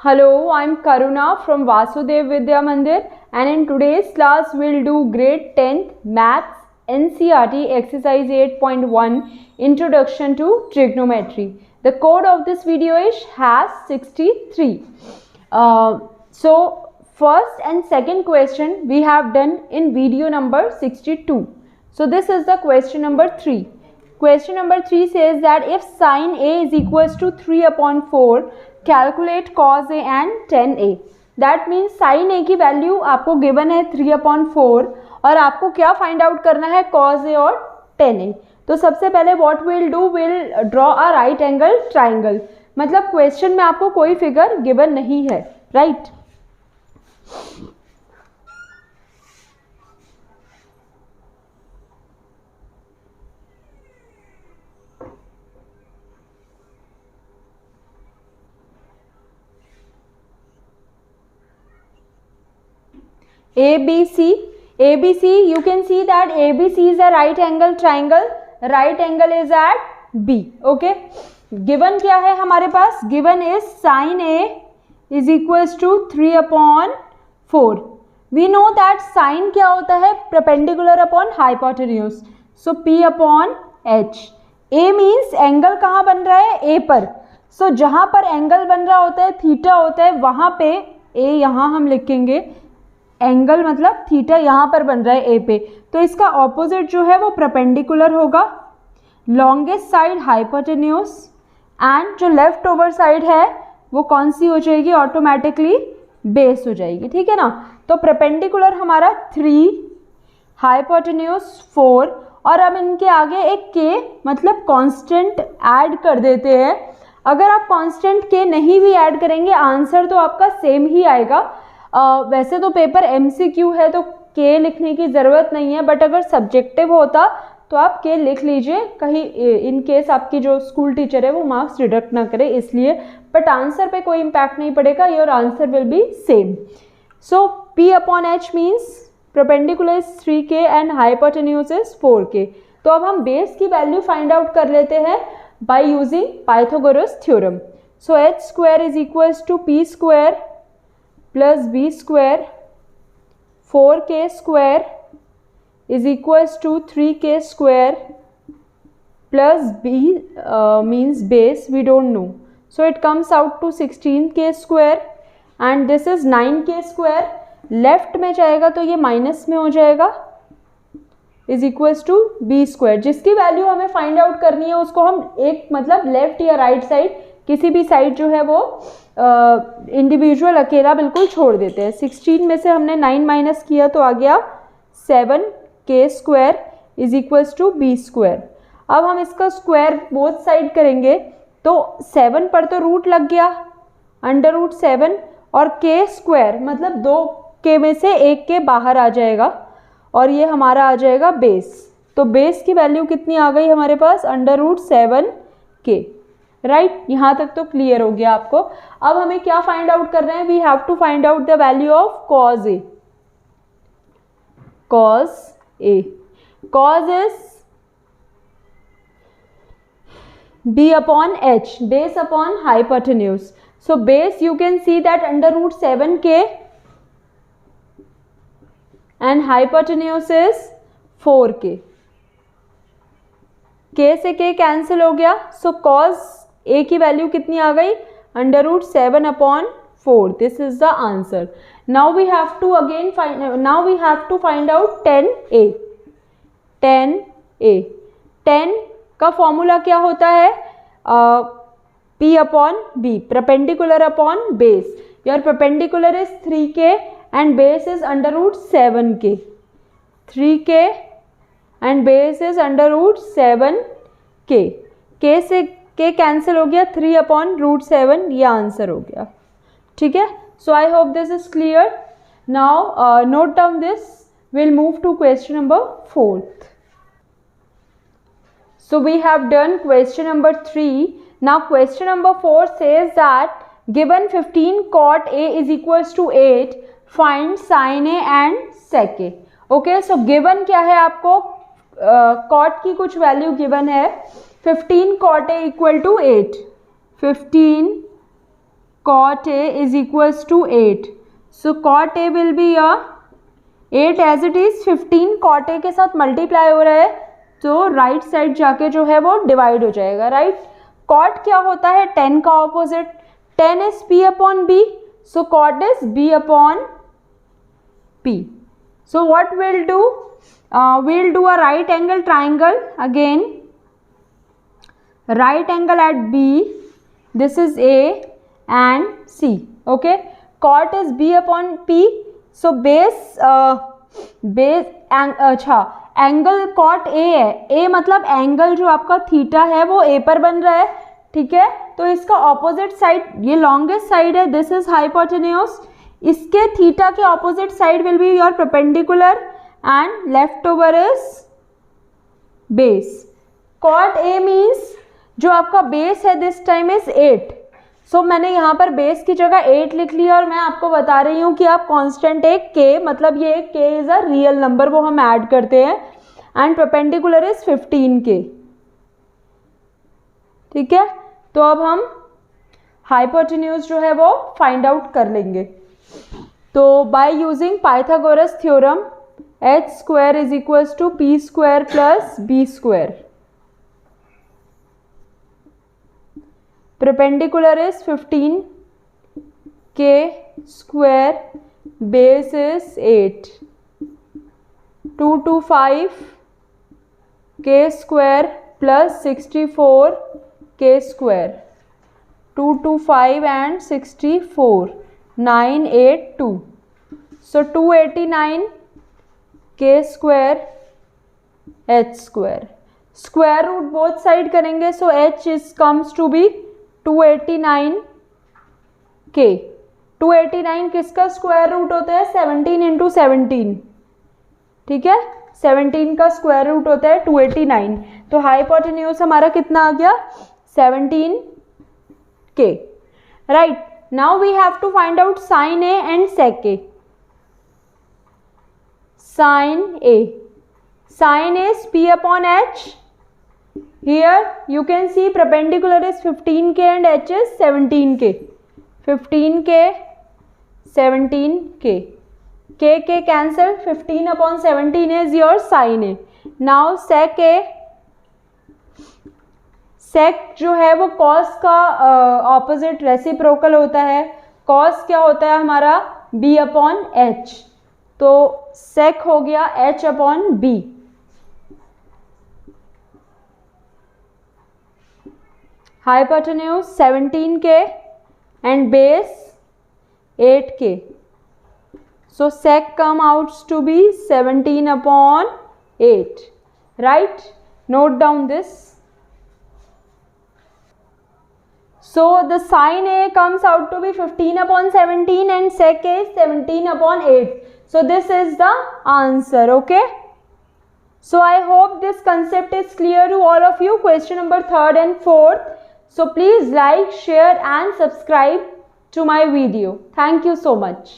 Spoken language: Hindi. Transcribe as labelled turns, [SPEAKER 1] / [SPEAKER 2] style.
[SPEAKER 1] Hello, I'm Karuna from Vasudev Vidya Mandir, and in today's class we'll do grade 10th Maths NCERT exercise 8.1 Introduction to Trigonometry. The code of this video is #63. So first and second question we have done in video number 62. So this is the question number 3. Question number 3 says that if sin A is equals to 3/4, calculate cos A and tan A. That means sin A की वैल्यू आपको गिवन है 3/4 और आपको क्या फाइंड आउट करना है cos A और tan A. तो सबसे पहले what will do, will draw a right angle triangle. मतलब क्वेश्चन में आपको कोई फिगर गिवन नहीं है, right. ABC, you can see that ABC is a right angle triangle. Right angle is at B. Okay. Given क्या है हमारे पास? Given is sin A is equals to 3/4. We know that sin क्या होता है? Perpendicular upon hypotenuse. So P/H. A means angle कहाँ बन रहा है? A पर. So जहाँ पर एंगल बन रहा होता है, थीटा होता है, वहाँ पे A यहाँ हम लिखेंगे. एंगल मतलब थीटा यहाँ पर बन रहा है ए पे, तो इसका ऑपोजिट जो है वो परपेंडिकुलर होगा. लॉन्गेस्ट साइड हाइपोटेन्यूज एंड जो लेफ्ट ओवर साइड है वो कौन सी हो जाएगी? ऑटोमेटिकली बेस हो जाएगी. ठीक है ना. तो परपेंडिकुलर हमारा 3, हाइपोटेन्यूज 4 और अब इनके आगे एक के मतलब कांस्टेंट ऐड कर देते हैं. अगर आप कांस्टेंट के नहीं भी ऐड करेंगे आंसर तो आपका सेम ही आएगा. वैसे तो पेपर MCQ है तो के लिखने की ज़रूरत नहीं है, बट अगर सब्जेक्टिव होता तो आप के लिख लीजिए, कहीं इन केस आपकी जो स्कूल टीचर है वो मार्क्स डिडक्ट ना करे इसलिए. बट आंसर पे कोई इम्पैक्ट नहीं पड़ेगा, your answer will be same. So P/H means perpendicular is 3K and hypotenuse is 4K. तो अब हम बेस की वैल्यू फाइंड आउट कर लेते हैं by using Pythagoras theorem. So H² is equals to P² plus B² 4K² is equals to 3K² plus B means base, we don't know, so it comes out to 16K² and this is 9K². Left में जाएगा तो ये माइनस में हो जाएगा, इज इक्वल्स टू B². जिसकी वैल्यू हमें फाइंड आउट करनी है उसको हम एक मतलब लेफ्ट या राइट साइड किसी भी साइड जो है वो इंडिविजुअल अकेला बिल्कुल छोड़ देते हैं. 16 में से हमने 9 माइनस किया तो आ गया 7K² is equals to B². अब हम इसका स्क्वायर बोथ साइड करेंगे तो 7 पर तो रूट लग गया, √7 और K² मतलब 2K में से 1K बाहर आ जाएगा और ये हमारा आ जाएगा बेस. तो बेस की वैल्यू कितनी आ गई हमारे पास? √7K. राइट. यहाँ तक तो क्लियर हो गया आपको. अब हमें क्या फाइंड आउट कर रहे हैं? We have to find out the value of cos A. cos is B/H, base upon hypotenuse. So base you can see that √7K and hypotenuse is 4K. K से K कैंसिल हो गया. So cos A की वैल्यू कितनी आ गई? √7/4. This is the answer. Now we have to find out tan A. tan का फॉर्मूला क्या होता है? P/B, perpendicular upon base. Your perpendicular is 3K and base is √7K. 3K and base is √7K. K से K कैंसिल हो गया, 3/√7 ये आंसर हो गया. ठीक है. So I hope this is clear. Now note down this. Will move to question number 4th. So we have done question number 3. Now question number 4 says that given 15 cot A is equals to 8, find sin A and sec A. Okay, so given क्या है आपको? cot की कुछ वैल्यू given है. 15 cot A equal to 8. 15 cot A is equals to 8. So cot A will be 8 as it is. 15 cot A के साथ मल्टीप्लाई हो रहा है तो राइट साइड जाके जो है वो डिवाइड हो जाएगा, राइट. cot क्या होता है? 10 का opposite. 10 is P upon B. So cot is B upon P. So what we'll do? We'll do a right angle triangle again. Right angle at B. This is A and C. Okay. Cot is B upon P. So base अच्छा एंगल cot A है. A मतलब एंगल जो आपका थीटा है वो A पर बन रहा है, ठीक है. तो इसका ऑपोजिट साइड, ये लॉन्गेस्ट साइड है, दिस इज हाइपोटेन्यूज. इसके थीटा के opposite side will be your perpendicular and left over is base. cot A means जो आपका बेस है दिस टाइम इज 8. सो मैंने यहाँ पर बेस की जगह 8 लिख लिया और मैं आपको बता रही हूँ कि आप कांस्टेंट एक k, मतलब ये k is a real number, वो हम ऐड करते हैं. And perpendicular is 15k. ठीक है. तो अब हम हाइपोटेन्यूज जो है वो फाइंड आउट कर लेंगे. तो by using Pythagoras theorem h square is equals to p square plus b square. perpendicular is 15, k square, base is 8. 2 to 5, k square plus 64 k square. 2 to 5 and 64, 982. So 289 k square h square. Square root both side करेंगे, so h is comes to be 289 k. 289 किसका स्क्वायर रूट होता है? 17 इंटू 17. ठीक है. 17 का स्क्वायर रूट होता है 289. तो हाइपोटेन्यूज हमारा कितना आ गया? 17k. Right. Now we have to find out sine A and sec A. Sine A. Sine is p upon h. Here you can see perpendicular is 15k and h is 17k. 15k, 17k. K cancel. 15 upon 17 is your sin A. Now sec A. Sec जो है वो cos का opposite reciprocal होता है. cos क्या होता है हमारा? b upon h. तो sec हो गया h upon b. Hypotenuse 17k and base 8k. So sec come out to be 17 upon 8. Right? Note down this. So the sin A comes out to be 15 upon 17 and sec A is 17 upon 8. So this is the answer. Okay? So I hope this concept is clear to all of you. Question number 3rd and 4th. So please like, share and subscribe to my video. Thank you so much.